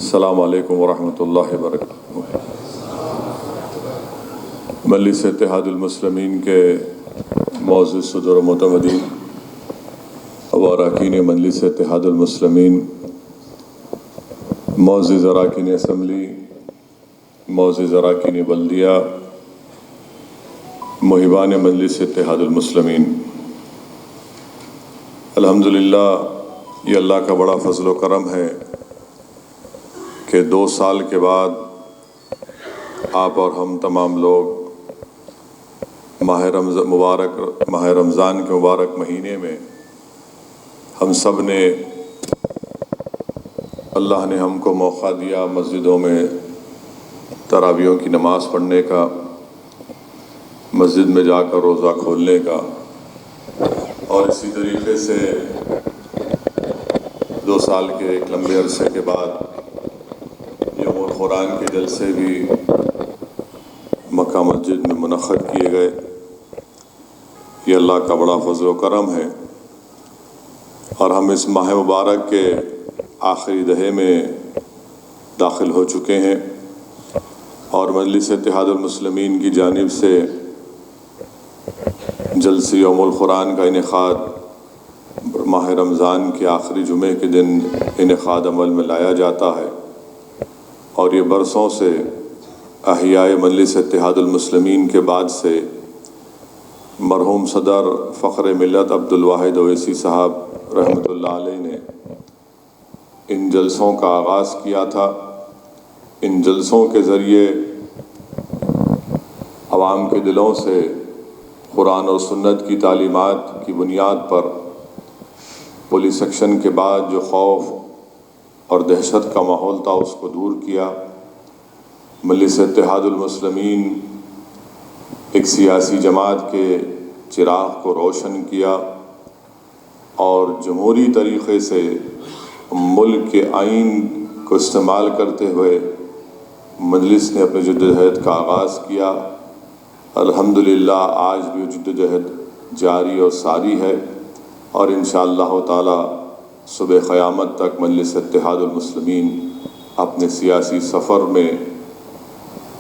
السلام علیکم ورحمۃ اللہ وبرکاتہ۔ مجلس اتحاد المسلمین کے معزز صدر و معتمدین و اراکین مجلس اتحاد المسلمین، معزز اراکین اسمبلی، معزز اراکین بلدیہ، محبان مجلس اتحاد المسلمین، الحمدللہ یہ اللہ کا بڑا فضل و کرم ہے کہ 2 سال کے بعد آپ اور ہم تمام لوگ ماہ رمضان کے مبارک مہینے میں ہم سب نے، اللہ نے ہم کو موقع دیا مسجدوں میں تراویحوں کی نماز پڑھنے کا، مسجد میں جا کر روزہ کھولنے کا، اور اسی طریقے سے 2 سال کے ایک لمبے عرصے کے بعد یوم القرآن کے جلسے بھی مکہ مسجد میں منعقد کیے گئے۔ یہ اللہ کا بڑا فضل و کرم ہے، اور ہم اس ماہ مبارک کے آخری دہے میں داخل ہو چکے ہیں، اور مجلس اتحاد المسلمین کی جانب سے جلسے یوم القرآن کا انعقاد ماہ رمضان کے آخری جمعے کے دن انعقاد عمل میں لایا جاتا ہے، اور یہ برسوں سے احیاء مجلس اتحاد المسلمین کے بعد سے مرحوم صدر فخر ملت عبدالواحد اویسی صاحب رحمۃ اللہ علیہ نے ان جلسوں کا آغاز کیا تھا۔ ان جلسوں کے ذریعے عوام کے دلوں سے قرآن اور سنت کی تعلیمات کی بنیاد پر پولیس ایکشن کے بعد جو خوف اور دہشت کا ماحول تھا اس کو دور کیا۔ مجلس اتحاد المسلمین ایک سیاسی جماعت کے چراغ کو روشن کیا، اور جمہوری طریقے سے ملک کے آئین کو استعمال کرتے ہوئے مجلس نے اپنے جدوجہد کا آغاز کیا۔ الحمدللہ آج بھی جدوجہد جاری اور ساری ہے، اور انشاءاللہ تعالی صبح قیامت تک مجلس اتحاد المسلمین اپنے سیاسی سفر میں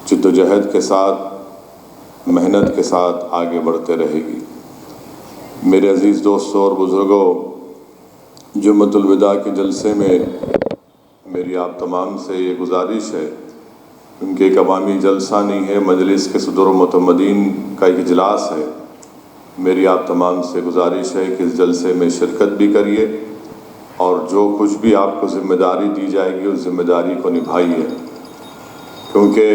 جدوجہد کے ساتھ، محنت کے ساتھ آگے بڑھتے رہے گی۔ میرے عزیز دوستوں اور بزرگوں، جمعۃ الوداع کے جلسے میں میری آپ تمام سے یہ گزارش ہے، کیونکہ ایک عوامی جلسہ نہیں ہے، مجلس کے صدر و معتمدین کا ایک اجلاس ہے، میری آپ تمام سے گزارش ہے کہ اس جلسے میں شرکت بھی کریے، اور جو کچھ بھی آپ کو ذمہ داری دی جائے گی اس ذمہ داری کو نبھائیے، کیونکہ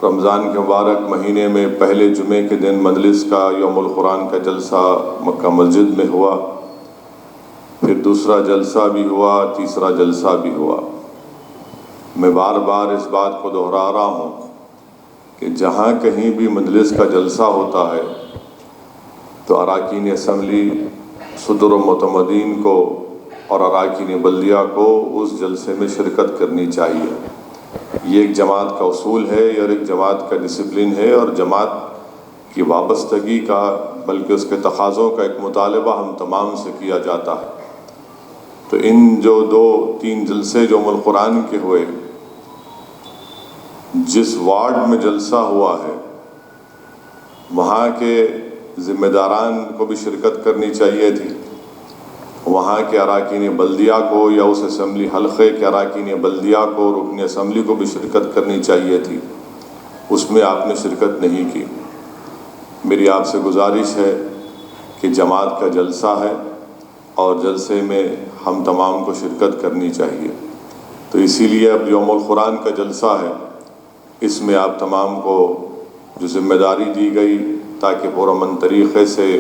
رمضان کے مبارک مہینے میں پہلے جمعے کے دن مجلس کا یوم القرآن کا جلسہ مکہ مسجد میں ہوا، پھر دوسرا جلسہ بھی ہوا، تیسرا جلسہ بھی ہوا۔ میں بار بار اس بات کو دہرا رہا ہوں کہ جہاں کہیں بھی مجلس کا جلسہ ہوتا ہے تو اراکین اسمبلی، صدر و معتمدین کو اور اراکین بلدیہ کو اس جلسے میں شرکت کرنی چاہیے۔ یہ ایک جماعت کا اصول ہے، اور ایک جماعت کا ڈسپلن ہے، اور جماعت کی وابستگی کا بلکہ اس کے تقاضوں کا ایک مطالبہ ہم تمام سے کیا جاتا ہے۔ تو ان جو 2-3 جلسے جو القرآن کے ہوئے، جس وارڈ میں جلسہ ہوا ہے وہاں کے ذمہ داران کو بھی شرکت کرنی چاہیے تھی، وہاں کے اراکین بلدیہ کو یا اس اسمبلی حلقے کے اراکین بلدیہ کو، رکن اسمبلی کو بھی شرکت کرنی چاہیے تھی، اس میں آپ نے شرکت نہیں کی۔ میری آپ سے گزارش ہے کہ جماعت کا جلسہ ہے، اور جلسے میں ہم تمام کو شرکت کرنی چاہیے۔ تو اسی لیے اب یوم القرآن کا جلسہ ہے، اس میں آپ تمام کو جو ذمہ داری دی گئی تاکہ پرامن طریقے سے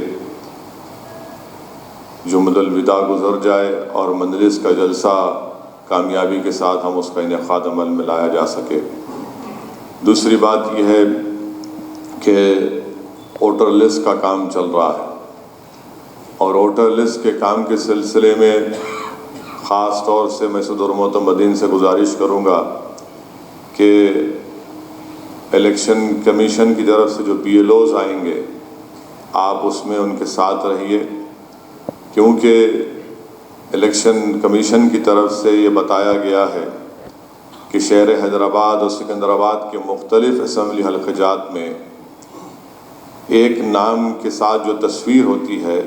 جمعۃ الوداع گزر جائے اور مجلس کا جلسہ کامیابی کے ساتھ ہم اس کا انعقاد عمل میں لایا جا سکے۔ دوسری بات یہ ہے کہ ووٹر لسٹ کا کام چل رہا ہے، اور ووٹر لسٹ کے کام کے سلسلے میں خاص طور سے میں صدر معتمدین سے گزارش کروں گا کہ الیکشن کمیشن کی طرف سے جو BLOs آئیں گے آپ اس میں ان کے ساتھ رہیے، کیونکہ الیکشن کمیشن کی طرف سے یہ بتایا گیا ہے کہ شہر حیدرآباد اور سکندرآباد کے مختلف اسمبلی حلقہ جات میں ایک نام کے ساتھ جو تصویر ہوتی ہے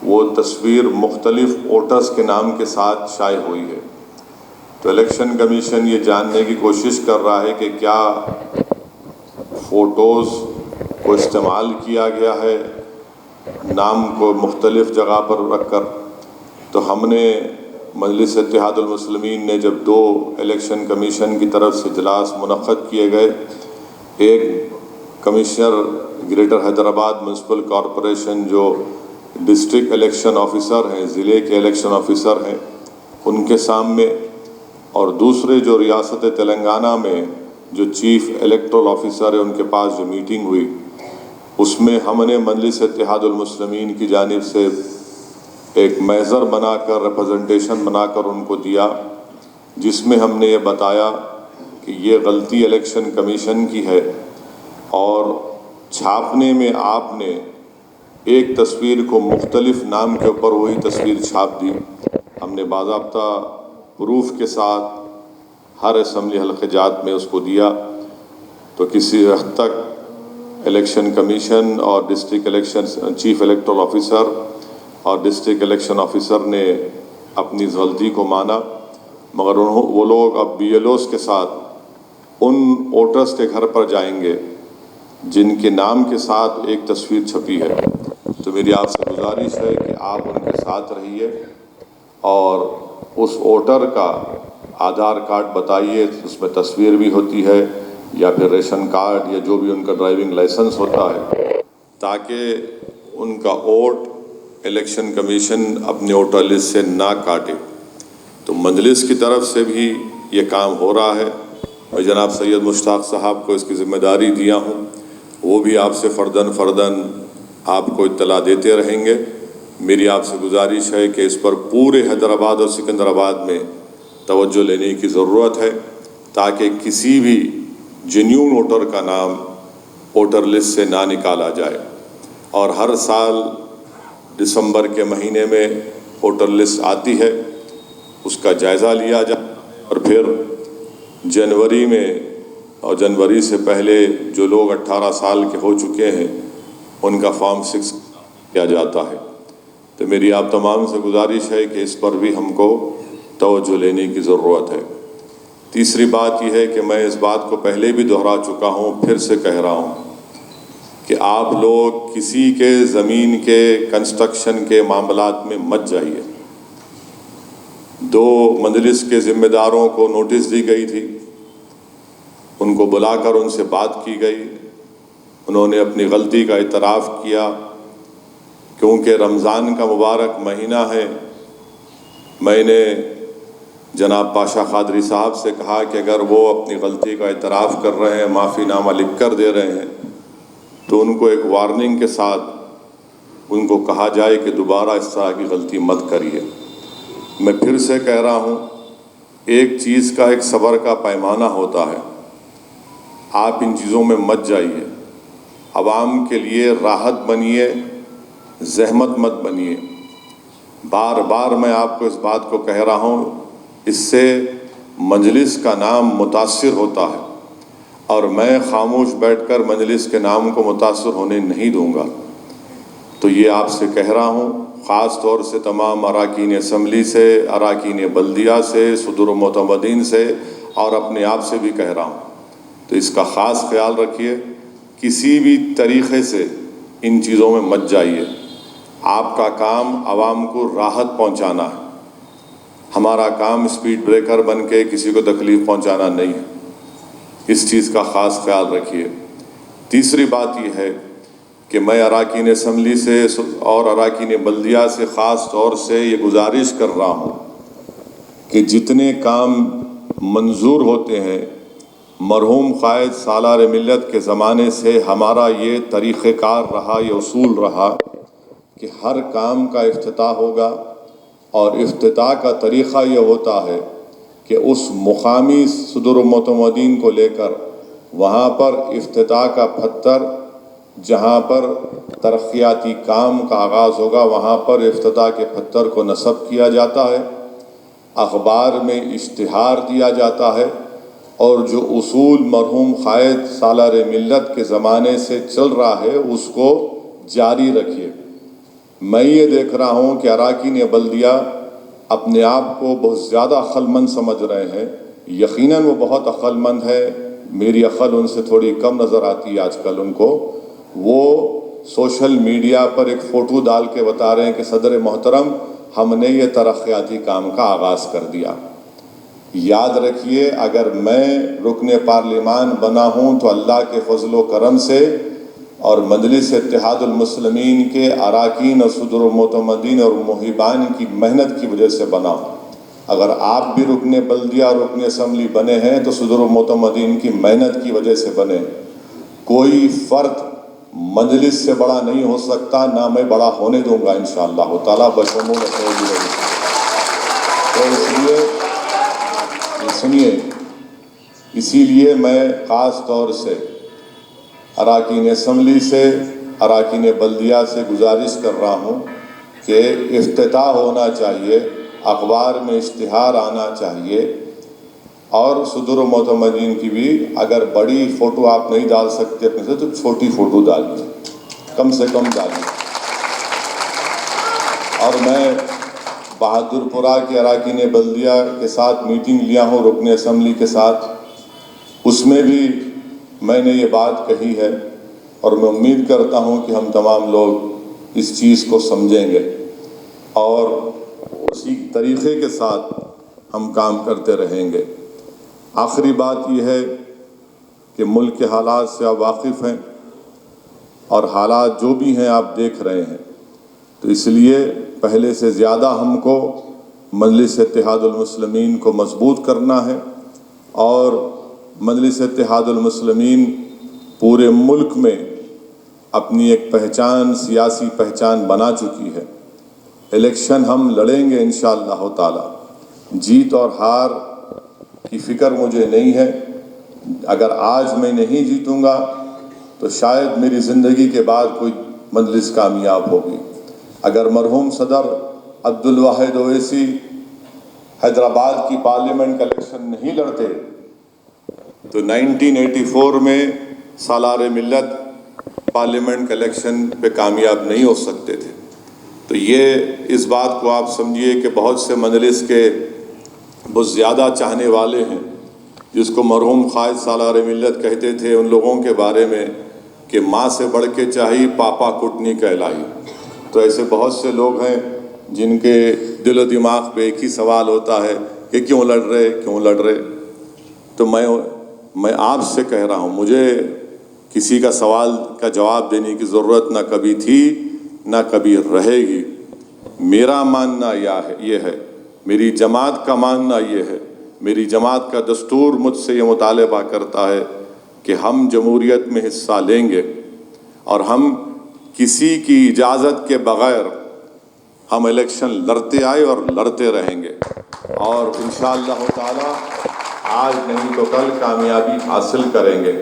وہ تصویر مختلف ووٹرز کے نام کے ساتھ شائع ہوئی ہے۔ تو الیکشن کمیشن یہ جاننے کی کوشش کر رہا ہے کہ کیا فوٹوز کو استعمال کیا گیا ہے نام کو مختلف جگہ پر رکھ کر۔ تو ہم نے مجلس اتحاد المسلمین نے جب 2 الیکشن کمیشن کی طرف سے اجلاس منعقد کیے گئے، ایک commissioner greater Hyderabad municipal corporation جو ڈسٹرکٹ الیکشن آفیسر ہیں، ضلع کے الیکشن آفیسر ہیں، ان کے سامنے، اور دوسرے جو ریاست تلنگانہ میں جو چیف الیکٹورل آفیسر ہے ان کے پاس جو میٹنگ ہوئی، اس میں ہم نے مجلس اتحاد المسلمین کی جانب سے ایک محضر بنا کر ریپرزنٹیشن بنا کر ان کو دیا، جس میں ہم نے یہ بتایا کہ یہ غلطی الیکشن کمیشن کی ہے، اور چھاپنے میں آپ نے ایک تصویر کو مختلف نام کے اوپر وہی تصویر چھاپ دی۔ ہم نے باضابطہ پروف کے ساتھ ہر اسمبلی حلقہ جات میں اس کو دیا۔ تو کسی حد تک الیکشن کمیشن اور district election chief electoral officer اور ڈسٹرکٹ الیکشن آفیسر نے اپنی غلطی کو مانا، مگر وہ لوگ اب BLOs کے ساتھ ان ووٹرز کے گھر پر جائیں گے جن کے نام کے ساتھ ایک تصویر چھپی ہے۔ تو میری آپ سے گزارش ہے کہ آپ ان کے ساتھ رہیے اور اس ووٹر کا آدھار کارڈ بتائیے، اس میں تصویر بھی ہوتی ہے، یا پھر ریشن کارڈ یا جو بھی ان کا ڈرائیونگ لائسنس ہوتا ہے، تاکہ ان کا ووٹ الیکشن کمیشن اپنے ووٹر لسٹ سے نہ کاٹے۔ تو مجلس کی طرف سے بھی یہ کام ہو رہا ہے۔ میں جناب سید مشتاق صاحب کو اس کی ذمہ داری دیا ہوں، وہ بھی آپ سے فرداً آپ کو اطلاع دیتے رہیں گے۔ میری آپ سے گزارش ہے کہ اس پر پورے حیدرآباد اور سکندرآباد میں توجہ لینے کی ضرورت ہے، تاکہ کسی بھی جنیون ووٹر کا نام ووٹر لسٹ سے نہ نکالا جائے۔ اور ہر سال دسمبر کے مہینے میں ووٹر لسٹ آتی ہے، اس کا جائزہ لیا جائے، اور پھر جنوری میں اور جنوری سے پہلے جو لوگ 18 سال کے ہو چکے ہیں ان کا فارم 6 کیا جاتا ہے۔ تو میری آپ تمام سے گزارش ہے کہ اس پر بھی ہم کو توجہ لینے کی ضرورت ہے۔ تیسری بات یہ ہے کہ میں اس بات کو پہلے بھی دہرا چکا ہوں، پھر سے کہہ رہا ہوں کہ آپ لوگ کسی کے زمین کے کنسٹرکشن کے معاملات میں مت جائیے۔ 2 مجلس کے ذمہ داروں کو نوٹس دی گئی تھی، ان کو بلا کر ان سے بات کی گئی، انہوں نے اپنی غلطی کا اعتراف کیا۔ کیونکہ رمضان کا مبارک مہینہ ہے، میں نے جناب پاشا قادری صاحب سے کہا کہ اگر وہ اپنی غلطی کا اعتراف کر رہے ہیں، معافی نامہ لکھ کر دے رہے ہیں، تو ان کو ایک وارننگ کے ساتھ ان کو کہا جائے کہ دوبارہ اس طرح کی غلطی مت کریے۔ میں پھر سے کہہ رہا ہوں، ایک چیز کا ایک صبر کا پیمانہ ہوتا ہے، آپ ان چیزوں میں مت جائیے۔ عوام کے لیے راحت بنیے، زحمت مت بنیے۔ بار بار میں آپ کو اس بات کو کہہ رہا ہوں، اس سے مجلس کا نام متاثر ہوتا ہے، اور میں خاموش بیٹھ کر مجلس کے نام کو متاثر ہونے نہیں دوں گا۔ تو یہ آپ سے کہہ رہا ہوں، خاص طور سے تمام اراکین اسمبلی سے، اراکین بلدیہ سے، صدور و معتمدین سے، اور اپنے آپ سے بھی کہہ رہا ہوں، تو اس کا خاص خیال رکھیے، کسی بھی طریقے سے ان چیزوں میں مت جائیے۔ آپ کا کام عوام کو راحت پہنچانا ہے، ہمارا کام اسپیڈ بریکر بن کے کسی کو تکلیف پہنچانا نہیں ہے، اس چیز کا خاص خیال رکھیے۔ تیسری بات یہ ہے کہ میں اراکین اسمبلی سے اور اراکین بلدیہ سے خاص طور سے یہ گزارش کر رہا ہوں کہ جتنے کام منظور ہوتے ہیں، مرحوم قائد سالار ملت کے زمانے سے ہمارا یہ طریقہ کار رہا، یہ اصول رہا کہ ہر کام کا افتتاح ہوگا، اور افتتاح کا طریقہ یہ ہوتا ہے کہ اس مقامی صدور و معتمدین کو لے کر وہاں پر افتتاح کا پتھر، جہاں پر ترقیاتی کام کا آغاز ہوگا، وہاں پر افتتاح کے پتھر کو نصب کیا جاتا ہے، اخبار میں اشتہار دیا جاتا ہے، اور جو اصول مرحوم قائد سالار ملت کے زمانے سے چل رہا ہے اس کو جاری رکھیے۔ میں یہ دیکھ رہا ہوں کہ اراکین بلدیہ اپنے آپ کو بہت زیادہ عقل مند سمجھ رہے ہیں، یقیناً وہ بہت عقل مند ہے، میری عقل ان سے تھوڑی کم نظر آتی ہے آج کل ان کو۔ وہ سوشل میڈیا پر ایک فوٹو ڈال کے بتا رہے ہیں کہ صدر محترم ہم نے یہ ترقیاتی کام کا آغاز کر دیا۔ یاد رکھیے، اگر میں رکن پارلیمان بنا ہوں تو اللہ کے فضل و کرم سے اور مجلس اتحاد المسلمین کے اراکین اور صدر المعتمدین اور محبان کی محنت کی وجہ سے بنا ہوں۔ اگر آپ بھی رکن بلدیہ اور رکن اسمبلی بنے ہیں تو صدر المعتمدین کی محنت کی وجہ سے بنے۔ کوئی فرد مجلس سے بڑا نہیں ہو سکتا، نہ میں بڑا ہونے دوں گا انشاءاللہ تعالیٰ بشمول تو اسی لیے میں خاص طور سے اراکین اسمبلی سے، اراکین بلدیہ سے گزارش کر رہا ہوں کہ افتتاح ہونا چاہیے، اخبار میں اشتہار آنا چاہیے، اور صدر و معتمدین کی بھی اگر بڑی فوٹو آپ نہیں ڈال سکتے اپنے سے تو چھوٹی فوٹو ڈالیے، کم سے کم ڈالیے۔ اور میں بہادر پورہ کے اراکین بلدیہ کے ساتھ میٹنگ لیا ہوں، رکن اسمبلی کے ساتھ، اس میں بھی میں نے یہ بات کہی ہے، اور میں امید کرتا ہوں کہ ہم تمام لوگ اس چیز کو سمجھیں گے اور اسی طریقے کے ساتھ ہم کام کرتے رہیں گے۔ آخری بات یہ ہے کہ ملک کے حالات سے آپ واقف ہیں، اور حالات جو بھی ہیں آپ دیکھ رہے ہیں، تو اس لیے پہلے سے زیادہ ہم کو مجلس اتحاد المسلمین کو مضبوط کرنا ہے، اور مجلس اتحاد المسلمین پورے ملک میں اپنی ایک پہچان، سیاسی پہچان بنا چکی ہے۔ الیکشن ہم لڑیں گے انشاءاللہ تعالی، جیت اور ہار کی فکر مجھے نہیں ہے۔ اگر آج میں نہیں جیتوں گا تو شاید میری زندگی کے بعد کوئی مجلس کامیاب ہوگی۔ اگر مرحوم صدر عبدالواحد اویسی حیدرآباد کی پارلیمنٹ کا الیکشن نہیں لڑتے تو 1984 میں سالار ملت پارلیمنٹ کا الیکشن پہ کامیاب نہیں ہو سکتے تھے۔ تو یہ اس بات کو آپ سمجھیے کہ بہت سے مجلس کے بہت زیادہ چاہنے والے ہیں، جس کو مرحوم قائد سالار ملت کہتے تھے ان لوگوں کے بارے میں کہ ماں سے بڑھ کے چاہی پاپا کٹنی کہلائی۔ تو ایسے بہت سے لوگ ہیں جن کے دل و دماغ پہ ایک ہی سوال ہوتا ہے کہ کیوں لڑ رہے۔ تو میں آپ سے کہہ رہا ہوں، مجھے کسی کا سوال کا جواب دینے کی ضرورت نہ کبھی تھی نہ کبھی رہے گی۔ میرا ماننا یہ ہے، میری جماعت کا ماننا یہ ہے، میری جماعت کا دستور مجھ سے یہ مطالبہ کرتا ہے کہ ہم جمہوریت میں حصہ لیں گے، اور ہم کسی کی اجازت کے بغیر ہم الیکشن لڑتے آئے اور لڑتے رہیں گے، اور انشاءاللہ تعالی آج نہیں تو کل کامیابی حاصل کریں گے۔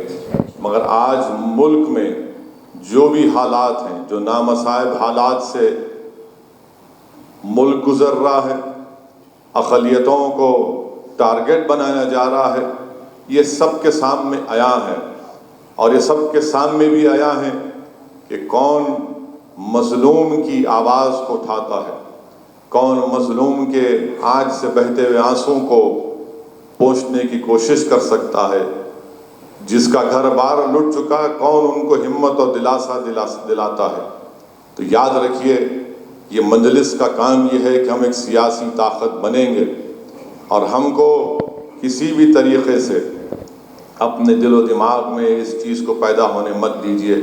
مگر آج ملک میں جو بھی حالات ہیں، جو نامصائب حالات سے ملک گزر رہا ہے، اقلیتوں کو ٹارگٹ بنایا جا رہا ہے، یہ سب کے سامنے آیا ہے، اور یہ سب کے سامنے بھی آیا ہے کہ کون مظلوم کی آواز کو اٹھاتا ہے، کون مظلوم کے آنکھ سے بہتے ہوئے آنسوں کو پوچھنے کی کوشش کر سکتا ہے، جس کا گھر بار لٹ چکا کون ان کو ہمت اور دلاسا دلاتا ہے۔ تو یاد رکھیے، یہ مجلس کا کام یہ ہے کہ ہم ایک سیاسی طاقت بنیں گے، اور ہم کو کسی بھی طریقے سے اپنے دل و دماغ میں اس چیز کو پیدا ہونے مت دیجیے،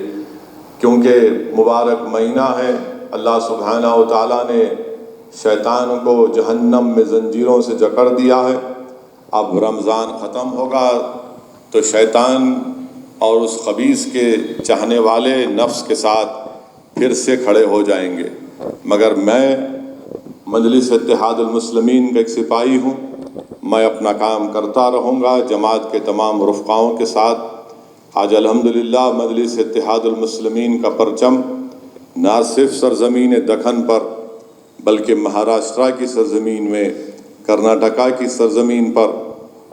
کیونکہ مبارک مہینہ ہے، اللہ سبحانہ و تعالیٰ نے شیطان کو جہنم میں زنجیروں سے جکڑ دیا ہے۔ اب رمضان ختم ہوگا تو شیطان اور اس خبیث کے چاہنے والے نفس کے ساتھ پھر سے کھڑے ہو جائیں گے، مگر میں مجلس اتحاد المسلمین کا ایک سپاہی ہوں، میں اپنا کام کرتا رہوں گا جماعت کے تمام رفقاؤں کے ساتھ۔ آج الحمدللہ مجلس اتحاد المسلمین کا پرچم نہ صرف سرزمین دکن پر بلکہ مہاراشٹرا کی سرزمین میں، کرناٹکا کی سرزمین پر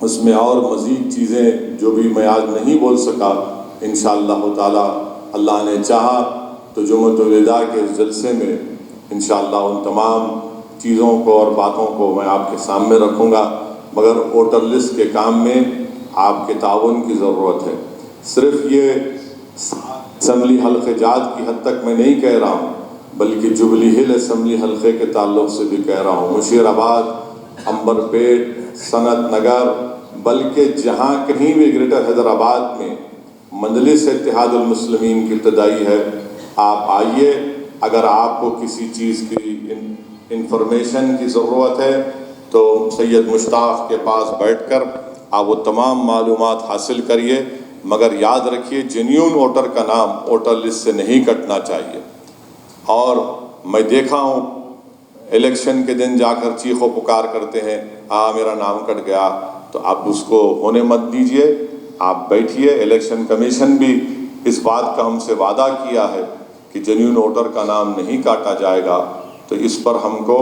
اس میں اور مزید چیزیں جو بھی میں آج نہیں بول سکا، انشاءاللہ تعالی اللہ نے چاہا تو جمعۃ الوداع کے اس جلسے میں انشاءاللہ ان تمام چیزوں کو اور باتوں کو میں آپ کے سامنے رکھوں گا، مگر ووٹر لسٹ کے کام میں آپ کے تعاون کی ضرورت ہے۔ صرف یہ اسمبلی حلقہ جات کی حد تک میں نہیں کہہ رہا ہوں، بلکہ جبلی ہل اسمبلی حلقے کے تعلق سے بھی کہہ رہا ہوں، مشیر آباد، عنبر پیٹ، صنعت نگر، بلکہ جہاں کہیں بھی گریٹر حیدرآباد میں مجلس اتحاد المسلمین کی ابتدائی ہے، آپ آئیے۔ اگر آپ کو کسی چیز کی انفارمیشن کی ضرورت ہے تو سید مشتاق کے پاس بیٹھ کر آپ وہ تمام معلومات حاصل کریے، مگر یاد رکھیے جینیون ووٹر کا نام ووٹر لسٹ سے نہیں کٹنا چاہیے۔ اور میں دیکھا ہوں الیکشن کے دن جا کر چیخ و پکار کرتے ہیں، میرا نام کٹ گیا، تو آپ اس کو ہونے مت دیجیے، آپ بیٹھیے۔ الیکشن کمیشن بھی اس بات کا ہم سے وعدہ کیا ہے کہ جینیون ووٹر کا نام نہیں کاٹا جائے گا، تو اس پر ہم کو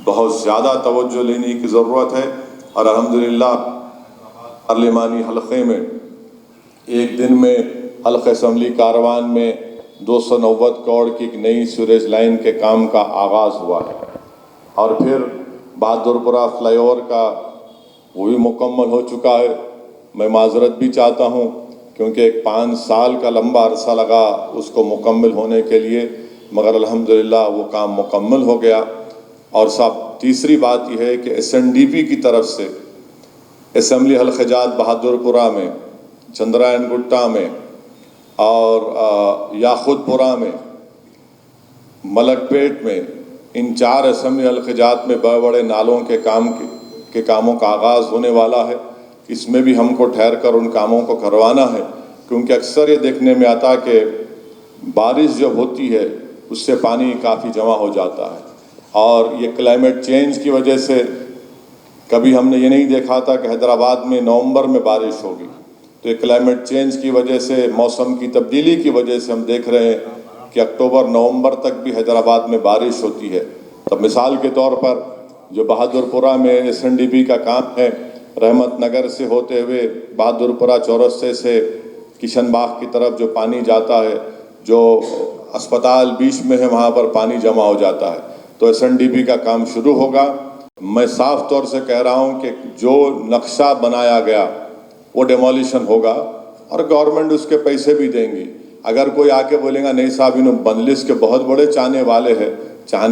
بہت زیادہ توجہ لینے کی ضرورت ہے۔ اور الحمدللہ پارلیمانی حلقے میں ایک دن میں حلقہ اسمبلی کاروان میں 290 کروڑ کی ایک نئی سیوریج لائن کے کام کا آغاز ہوا ہے، اور پھر بہادرپورہ فلائی اوور کا وہ بھی مکمل ہو چکا ہے۔ میں معذرت بھی چاہتا ہوں کیونکہ 5 سال کا لمبا عرصہ لگا اس کو مکمل ہونے کے لیے، مگر الحمدللہ وہ کام مکمل ہو گیا۔ اور تیسری بات یہ ہے کہ SNDP کی طرف سے اسمبلی حلقہ جات بہادرپورہ میں، چندرائن گٹا میں اور یاخود پورہ میں، ملک پیٹ میں، ان 4 اسمبلی حلقہ جات میں بڑے بڑے نالوں کے کاموں کا آغاز ہونے والا ہے۔ اس میں بھی ہم کو ٹھہر کر ان کاموں کو کروانا ہے، کیونکہ اکثر یہ دیکھنے میں آتا کہ بارش جب ہوتی ہے اس سے پانی کافی جمع ہو جاتا ہے، اور یہ کلائمیٹ چینج کی وجہ سے کبھی ہم نے یہ نہیں دیکھا تھا کہ حیدرآباد میں نومبر میں بارش ہوگی، تو یہ کلائمیٹ چینج کی وجہ سے، موسم کی تبدیلی کی وجہ سے ہم دیکھ رہے ہیں کہ اکتوبر نومبر تک بھی حیدرآباد میں بارش ہوتی ہے۔ تو مثال کے طور پر جو بہادرپورہ میں SNDP کا کام ہے، رحمت نگر سے ہوتے ہوئے بہادرپورہ چورستے سے کشن باغ کی طرف جو پانی جاتا ہے، جو اسپتال بیچ میں ہے وہاں پر پانی جمع ہو جاتا ہے، تو SNDP کا کام شروع ہوگا۔ میں صاف طور سے کہہ رہا ہوں کہ جو نقشہ بنایا گیا وہ ڈیمولیشن ہوگا، اور گورنمنٹ اس کے پیسے بھی دیں گی۔ اگر کوئی آ کے بولے گا نہیں صاحب انہوں مجلس کے بہت بڑے چاہنے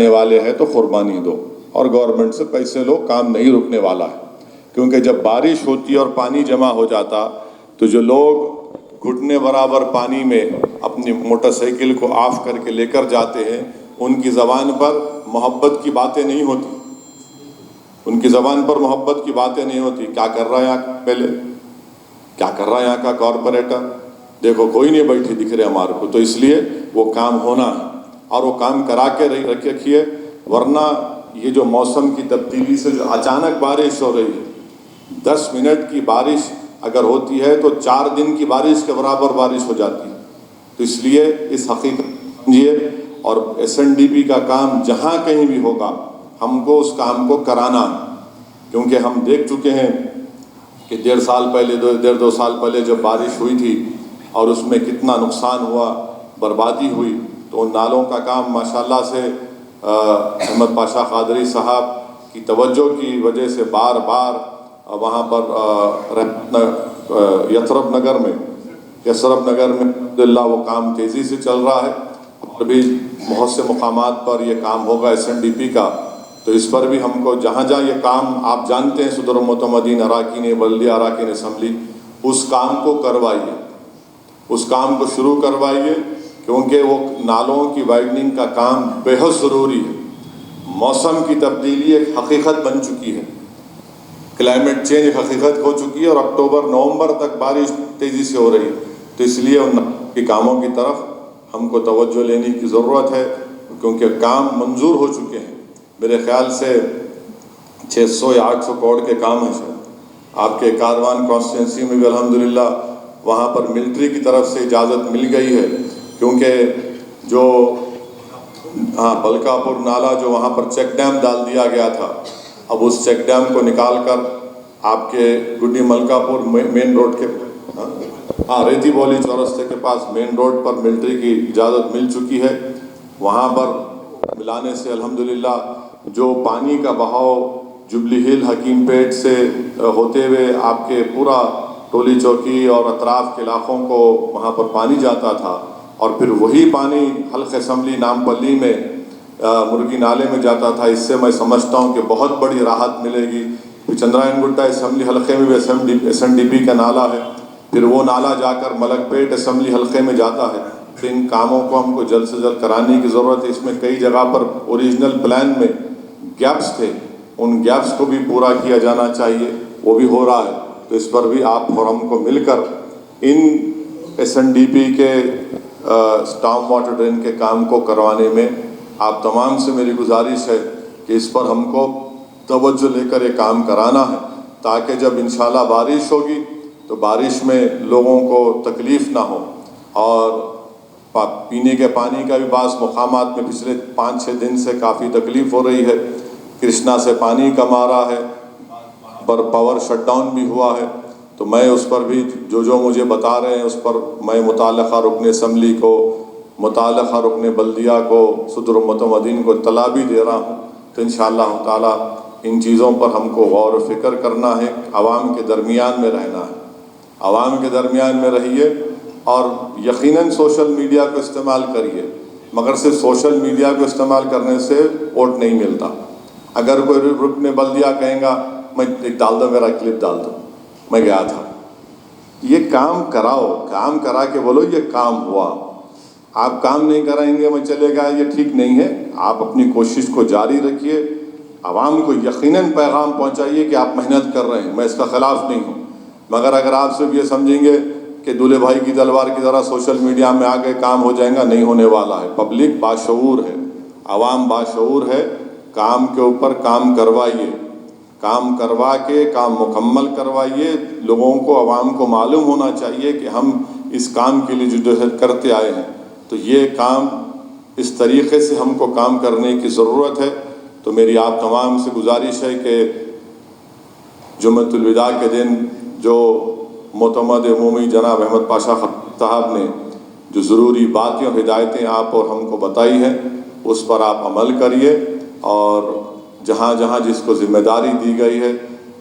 والے ہیں تو قربانی دو، اور گورنمنٹ سے پیسے لو، کام نہیں رکنے والا ہے۔ کیونکہ جب بارش ہوتی اور پانی جمع ہو جاتا تو جو لوگ گھٹنے برابر پانی میں اپنی موٹر سائیکل کو آف کر کے لے کر جاتے ہیں، ان کی زبان پر محبت کی باتیں نہیں ہوتی، ان کی زبان پر محبت کی باتیں نہیں ہوتی۔ کیا کر رہا ہے یہاں کا کارپوریٹر؟ دیکھو کوئی نہیں بیٹھے دکھ رہے ہمارے کو، تو اس لیے وہ کام ہونا ہے، اور وہ کام کرا کے رکھیے، ورنہ یہ جو موسم کی تبدیلی سے جو اچانک بارش ہو رہی ہے، 10 منٹ کی بارش اگر ہوتی ہے تو 4 دن کی بارش کے برابر بارش ہو جاتی ہے۔ تو اس لیے اس حقیقت سمجھیے، اور SNDP کا کام جہاں کہیں بھی ہوگا ہم کو اس کام کو کرانا ہے، کیونکہ ہم دیکھ چکے ہیں کہ 1.5 سال پہلے 2 سال پہلے جب بارش ہوئی تھی اور اس میں کتنا نقصان ہوا، بربادی ہوئی، تو ان نالوں کا کام ماشاءاللہ سے احمد پاشا قادری صاحب کی توجہ کی وجہ سے بار بار وہاں پر یثرب نگر میں الحمدللہ وہ کام تیزی سے چل رہا ہے، اور بھی بہت سے مقامات پر یہ کام ہوگا SNDP کا۔ تو اس پر بھی ہم کو جہاں یہ کام آپ جانتے ہیں، صدر المعتمدین اراکین بلدیہ اراکین اسمبلی، اس کام کو کروائیے، اس کام کو شروع کروائیے، کیونکہ وہ نالوں کی وائڈننگ کا کام بے حد ضروری ہے۔ موسم کی تبدیلی ایک حقیقت بن چکی ہے، کلائمیٹ چینج ایک حقیقت ہو چکی ہے، اور اکتوبر نومبر تک بارش تیزی سے ہو رہی ہے، تو اس لیے ان کے کاموں کی طرف ہم کو توجہ لینے کی ضرورت ہے، کیونکہ کام منظور ہو چکے ہیں۔ میرے خیال سے 600 یا 800 کروڑ کے کام ہیں شاید۔ آپ کے کاروان کانسٹیٹوئنسی میں بھی الحمدللہ وہاں پر ملٹری کی طرف سے اجازت مل گئی ہے، کیونکہ جو بلکا پور نالہ جو وہاں پر چیک ڈیم ڈال دیا گیا تھا، اب اس چیک ڈیم کو نکال کر آپ کے گڈی ملکہ پور مین روڈ کے ریتی بولی چورستے کے پاس مین روڈ پر ملٹری کی اجازت مل چکی ہے. وہاں پر ملانے سے الحمدللہ جو پانی کا بہاؤ جبلی ہل حکیم پیٹ سے ہوتے ہوئے آپ کے پورا ٹولی چوکی اور اطراف کے علاقوں کو وہاں پر پانی جاتا تھا، اور پھر وہی پانی حلق اسمبلی نامپلی میں مرگی نالے میں جاتا تھا. اس سے میں سمجھتا ہوں کہ بہت بڑی راحت ملے گی. پھر چندرائن گٹا اسمبلی حلقے میں بھی ایس این ڈی پی کا نالہ ہے، پھر وہ نالہ جا کر ملک پیٹ اسمبلی حلقے میں جاتا ہے. تو ان کاموں کو ہم کو جلد سے جلد کرانے کی ضرورت ہے. اس میں کئی جگہ پر اوریجنل پلان میں گیپس تھے، ان گیپس کو بھی پورا کیا جانا چاہیے، وہ بھی ہو رہا ہے. تو اس پر بھی آپ اور ہم کو مل کر ان ایس این ڈی پی کے اسٹارم واٹر ڈرین کے کام کو کروانے میں آپ تمام سے میری گزارش ہے کہ اس پر ہم کو توجہ لے کر یہ کام کرانا ہے، تاکہ جب انشاءاللہ بارش ہوگی تو بارش میں لوگوں کو تکلیف نہ ہو. اور پینے کے پانی کا بھی بعض مقامات میں پچھلے 5-6 دن سے کافی تکلیف ہو رہی ہے. کرشنا سے پانی کم آ رہا ہے، پر پاور شٹ ڈاؤن بھی ہوا ہے. تو میں اس پر بھی جو مجھے بتا رہے ہیں اس پر میں متعلقہ رکن اسمبلی کو، متعلقہ رکن بلدیہ کو، صدر متمدین کو اطلاع بھی دے رہا ہوں. تو انشاءاللہ تعالی ان چیزوں پر ہم کو غور و فکر کرنا ہے. عوام کے درمیان میں رہنا ہے، عوام کے درمیان میں رہیے، اور یقیناً سوشل میڈیا کو استعمال کریے، مگر صرف سوشل میڈیا کو استعمال کرنے سے ووٹ نہیں ملتا. اگر کوئی رکن بلدیہ کہیں گا میں ایک ڈال دو، میرا کلپ ڈال دو، میں گیا تھا، یہ کام کراؤ، کام کرا کے بولو یہ کام ہوا. آپ کام نہیں کرائیں گے میں چلے گا، یہ ٹھیک نہیں ہے. آپ اپنی کوشش کو جاری رکھیے، عوام کو یقیناً پیغام پہنچائیے کہ آپ محنت کر رہے ہیں. میں اس کا خلاف نہیں ہوں، مگر اگر آپ صرف یہ سمجھیں گے کہ دولہے بھائی کی تلوار کی طرح سوشل میڈیا میں آگے کام ہو جائیں گا، نہیں ہونے والا ہے. پبلک باشعور ہے، عوام باشعور ہے. کام کے اوپر کام کروائیے، کام کروا کے کام مکمل کروائیے. لوگوں کو، عوام کو معلوم ہونا چاہیے کہ ہم اس کام کے لیے جدوجہد کرتے آئے ہیں. تو یہ کام اس طریقے سے ہم کو کام کرنے کی ضرورت ہے. تو میری آپ تمام سے گزارش ہے کہ جمعۃ الوداع کے دن جو معتمد عمومی جناب احمد پاشا صاحب نے جو ضروری باتیں اور ہدایتیں آپ اور ہم کو بتائی ہیں اس پر آپ عمل کریے، اور جہاں جہاں جس کو ذمہ داری دی گئی ہے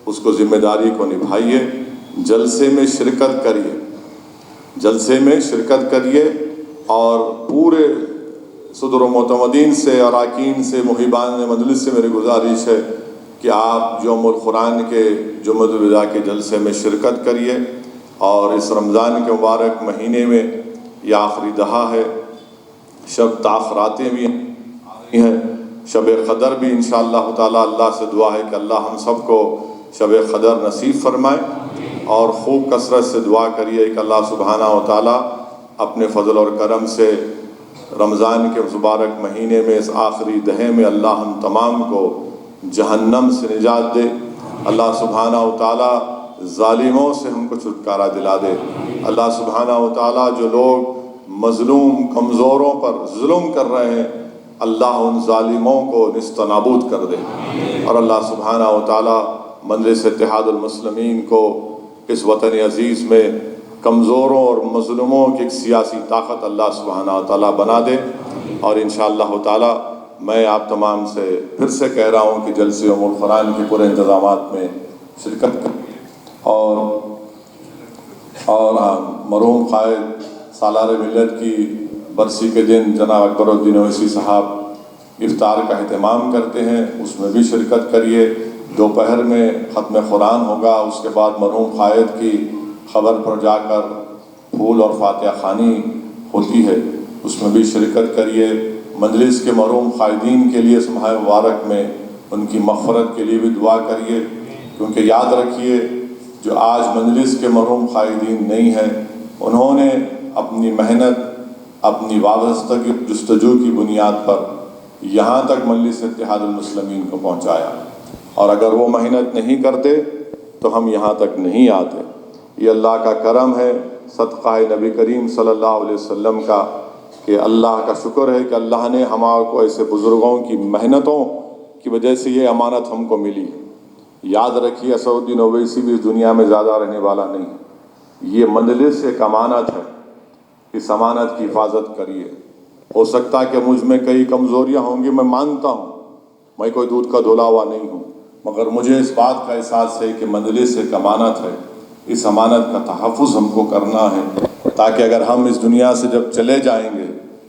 اس کو ذمہ داری کو نبھائیے. جلسے میں شرکت کریے، جلسے میں شرکت کریے، اور پورے صدر و معتمدین سے، اراکین سے، محبان مجلس سے میری گزارش ہے کہ آپ یوم القرآن کے جمعۃ الوداع کے جلسے میں شرکت کریے. اور اس رمضان کے مبارک مہینے میں یہ آخری دہا ہے، شب تاخراتیں بھی ہیں، شب قدر بھی انشاءاللہ تعالی. اللہ سے دعا ہے کہ اللہ ہم سب کو شب قدر نصیب فرمائے، اور خوب کثرت سے دعا کریے کہ اللہ سبحانہ و تعالی اپنے فضل اور کرم سے رمضان کے مبارک مہینے میں اس آخری دہے میں اللہ ہم تمام کو جہنم سے نجات دے. اللہ سبحانہ و تعالی ظالموں سے ہم کو چھٹکارا دلا دے. اللہ سبحانہ و تعالی جو لوگ مظلوم کمزوروں پر ظلم کر رہے ہیں اللہ ان ظالموں کو نیست و نابود کر دے. اور اللہ سبحانہ و تعالی مجلس اتحاد المسلمین کو اس وطن عزیز میں کمزوروں اور مظلوموں کی ایک سیاسی طاقت اللہ سبحانہ و تعالی بنا دے. اور انشاءاللہ تعالی میں آپ تمام سے پھر سے کہہ رہا ہوں کہ جلسے یوم القرآن کے پورے انتظامات میں شرکت کریں. اور مرحوم قائد سالار ملت کی برسی کے دن جناب اکبر الدین اویسی صاحب افطار کا اہتمام کرتے ہیں، اس میں بھی شرکت کریے. دوپہر میں ختم قرآن ہوگا، اس کے بعد مرحوم قائد کی خبر پر جا کر پھول اور فاتحہ خوانی ہوتی ہے، اس میں بھی شرکت کریے. مجلس کے مرحوم قائدین کے لیے اس ماہ مبارک میں ان کی مغفرت کے لیے بھی دعا کریے، کیونکہ یاد رکھیے جو آج مجلس کے مرحوم قائدین نہیں ہیں انہوں نے اپنی محنت، اپنی وابستگی جستجو کی بنیاد پر یہاں تک مجلس اتحاد المسلمین کو پہنچایا، اور اگر وہ محنت نہیں کرتے تو ہم یہاں تک نہیں آتے. یہ اللہ کا کرم ہے، صدقہ نبی کریم صلی اللہ علیہ وسلم کا، کہ اللہ کا شکر ہے کہ اللہ نے ہمارے کو ایسے بزرگوں کی محنتوں کی وجہ سے یہ امانت ہم کو ملی. یاد رکھیے اسدالدین اویسی بھی اس دنیا میں زیادہ رہنے والا نہیں ہے۔ یہ مجلس ایک امانت ہے، اس امانت کی حفاظت کریے۔ ہو سکتا ہے کہ مجھ میں کئی کمزوریاں ہوں گی، میں مانتا ہوں، میں کوئی دودھ کا دھلا ہوا نہیں ہوں، مگر مجھے اس بات کا احساس ہے کہ مجلس ایک امانت ہے، اس امانت کا تحفظ ہم کو کرنا ہے، تاکہ اگر ہم اس دنیا سے جب چلے جائیں گے،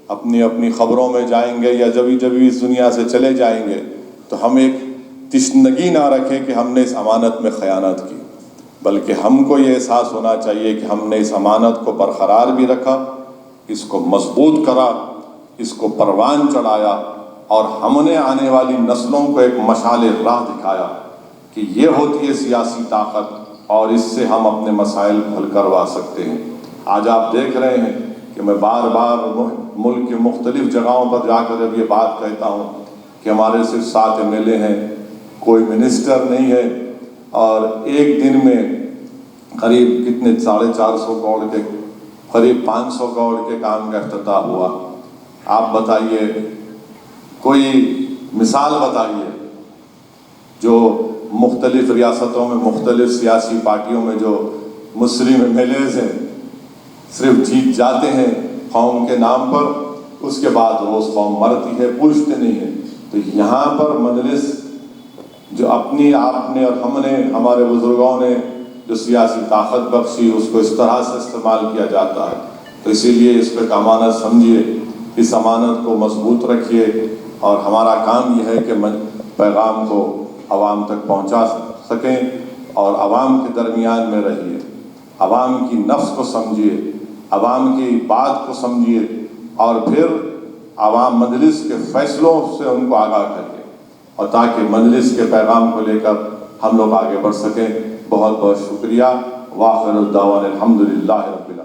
اپنی اپنی خبروں میں جائیں گے یا جبھی اس دنیا سے چلے جائیں گے، تو ہم ایک تشنگی نہ رکھیں کہ ہم نے اس امانت میں خیانت کی، بلکہ ہم کو یہ احساس ہونا چاہیے کہ ہم نے اس امانت کو برقرار بھی رکھا، اس کو مضبوط کرا، اس کو پروان چڑھایا، اور ہم نے آنے والی نسلوں کو ایک مشعل راہ دکھایا کہ یہ ہوتی ہے سیاسی طاقت، اور اس سے ہم اپنے مسائل حل کروا سکتے ہیں۔ آج آپ دیکھ رہے ہیں کہ میں بار بار ملک کے مختلف جگہوں پر جا کر اب یہ بات کہتا ہوں کہ ہمارے صرف 7 MLA ہیں، کوئی منسٹر نہیں ہے، اور ایک دن میں قریب کتنے 450 کروڑ کے قریب 500 کروڑ کے کام کا افتتاح ہوا۔ آپ بتائیے، کوئی مثال بتائیے جو مختلف ریاستوں میں مختلف سیاسی پارٹیوں میں جو مسلم MLAs ہیں صرف جیت جاتے ہیں قوم کے نام پر، اس کے بعد روز قوم مرتی ہے، پوچھتے نہیں ہیں۔ تو یہاں پر مجلس جو اپنی آپ نے اور ہم نے، ہمارے بزرگوں نے جو سیاسی طاقت بخشی، اس کو اس طرح سے استعمال کیا جاتا ہے۔ تو اسی لیے اس کو ایک امانت سمجھیے، اس امانت کو مضبوط رکھیے، اور ہمارا کام یہ ہے کہ پیغام کو عوام تک پہنچا سکیں، اور عوام کے درمیان میں رہیے، عوام کی نفس کو سمجھیے، عوام کی بات کو سمجھیے، اور پھر عوام مجلس کے فیصلوں سے ان کو آگاہ کریے، اور تاکہ مجلس کے پیغام کو لے کر ہم لوگ آگے بڑھ سکیں۔ بہت بہت شکریہ۔ وآخر الدعوانا الحمدللہ رب العالمین۔